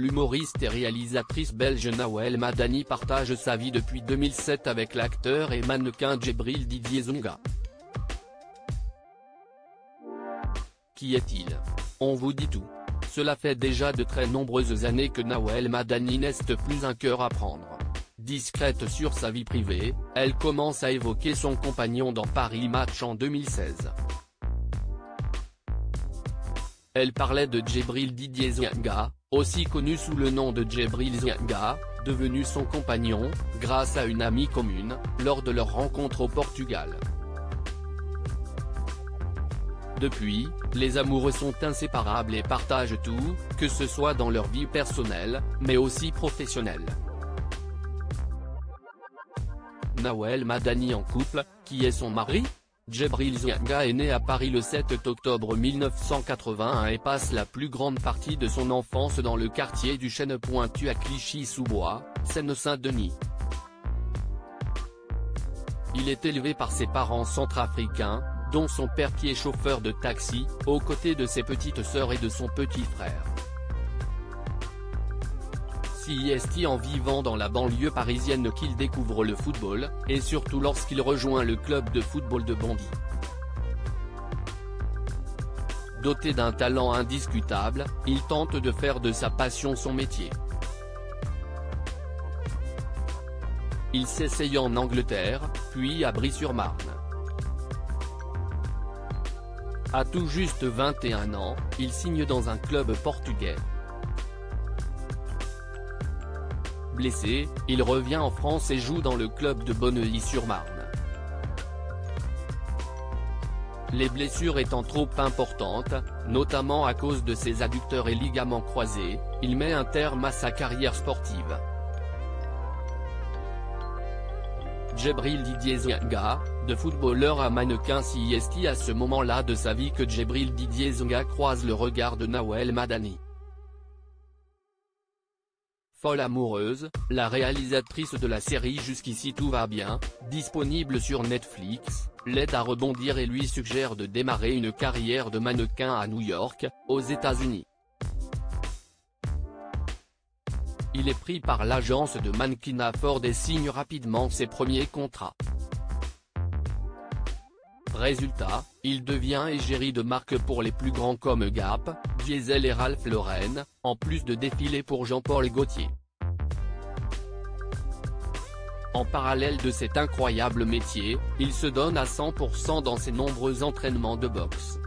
L'humoriste et réalisatrice belge Nawel Madani partage sa vie depuis 2007 avec l'acteur et mannequin Djibril Didier Zunga. Qui est-il? On vous dit tout. Cela fait déjà de très nombreuses années que Nawel Madani n'est plus un cœur à prendre. Discrète sur sa vie privée, elle commence à évoquer son compagnon dans Paris Match en 2016. Elle parlait de Djibril Didier Zunga, aussi connu sous le nom de Djibril Zunga, devenu son compagnon, grâce à une amie commune, lors de leur rencontre au Portugal. Depuis, les amoureux sont inséparables et partagent tout, que ce soit dans leur vie personnelle, mais aussi professionnelle. Nawel Madani en couple, qui est son mari? Djibril Zunga est né à Paris le 7 octobre 1981 et passe la plus grande partie de son enfance dans le quartier du Chêne-Pointu à Clichy-sous-Bois, Seine-Saint-Denis. Il est élevé par ses parents centrafricains, dont son père qui est chauffeur de taxi, aux côtés de ses petites sœurs et de son petit frère. C'est en vivant dans la banlieue parisienne qu'il découvre le football, et surtout lorsqu'il rejoint le club de football de Bondy. Doté d'un talent indiscutable, il tente de faire de sa passion son métier. Il s'essaye en Angleterre, puis à Brie-sur-Marne. À tout juste 21 ans, il signe dans un club portugais. Blessé, il revient en France et joue dans le club de Bonneuil-sur-Marne. Les blessures étant trop importantes, notamment à cause de ses adducteurs et ligaments croisés, il met un terme à sa carrière sportive. Djibril Didier Zunga, de footballeur à mannequin, c'est à ce moment-là de sa vie que Djibril Didier Zunga croise le regard de Nawel Madani. Folle amoureuse, la réalisatrice de la série Jusqu'ici tout va bien, disponible sur Netflix, l'aide à rebondir et lui suggère de démarrer une carrière de mannequin à New York, aux États-Unis. Il est pris par l'agence de mannequinat Ford et signe rapidement ses premiers contrats. Résultat, il devient égérie de marques pour les plus grands comme Gap, Diesel et Ralph Lauren, en plus de défiler pour Jean-Paul Gaultier. En parallèle de cet incroyable métier, il se donne à 100% dans ses nombreux entraînements de boxe.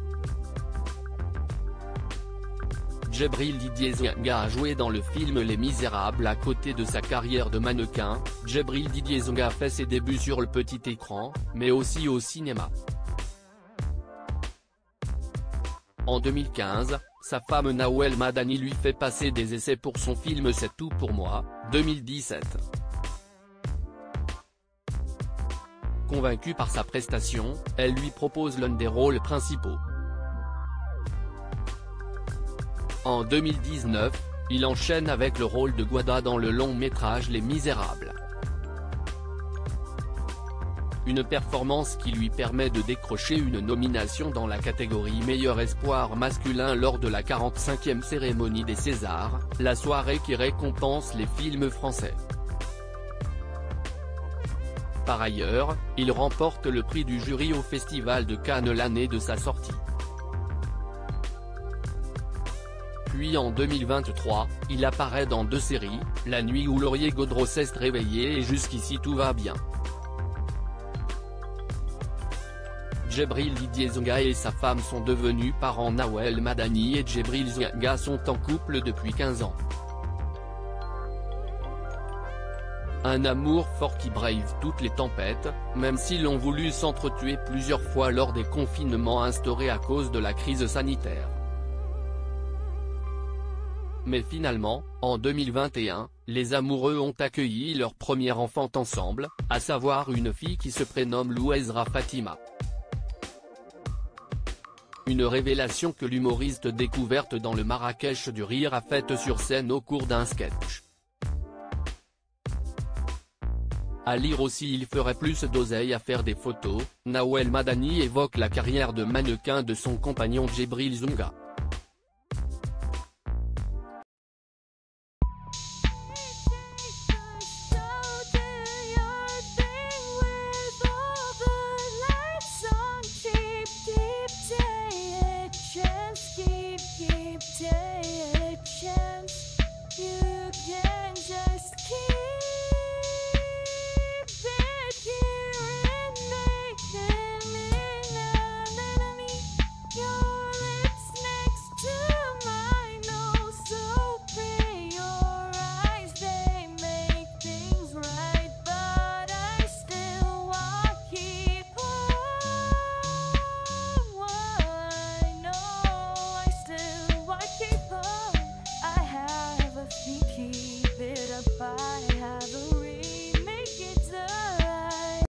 Djibril Didier Zunga a joué dans le film Les Misérables à côté de sa carrière de mannequin. Djibril Didier Zunga fait ses débuts sur le petit écran, mais aussi au cinéma. En 2015, sa femme Nawel Madani lui fait passer des essais pour son film C'est tout pour moi, 2017. Convaincue par sa prestation, elle lui propose l'un des rôles principaux. En 2019, il enchaîne avec le rôle de Gwada dans le long-métrage Les Misérables. Une performance qui lui permet de décrocher une nomination dans la catégorie meilleur espoir masculin lors de la 45e cérémonie des Césars, la soirée qui récompense les films français. Par ailleurs, il remporte le prix du jury au Festival de Cannes l'année de sa sortie. Puis en 2023, il apparaît dans 2 séries, La nuit où Laurier Gaudreau s'est réveillé et Jusqu'ici tout va bien. Djibril Didier Zunga et sa femme sont devenus parents. Nawel Madani et Djibril Zunga sont en couple depuis 15 ans. Un amour fort qui brave toutes les tempêtes, même s'ils ont voulu s'entretuer plusieurs fois lors des confinements instaurés à cause de la crise sanitaire. Mais finalement, en 2021, les amoureux ont accueilli leur premier enfant ensemble, à savoir une fille qui se prénomme Louezra Fatima. Une révélation que l'humoriste découverte dans le Marrakech du rire a faite sur scène au cours d'un sketch. À lire aussi il ferait plus d'oseille à faire des photos, Nawel Madani évoque la carrière de mannequin de son compagnon Djibril Zunga.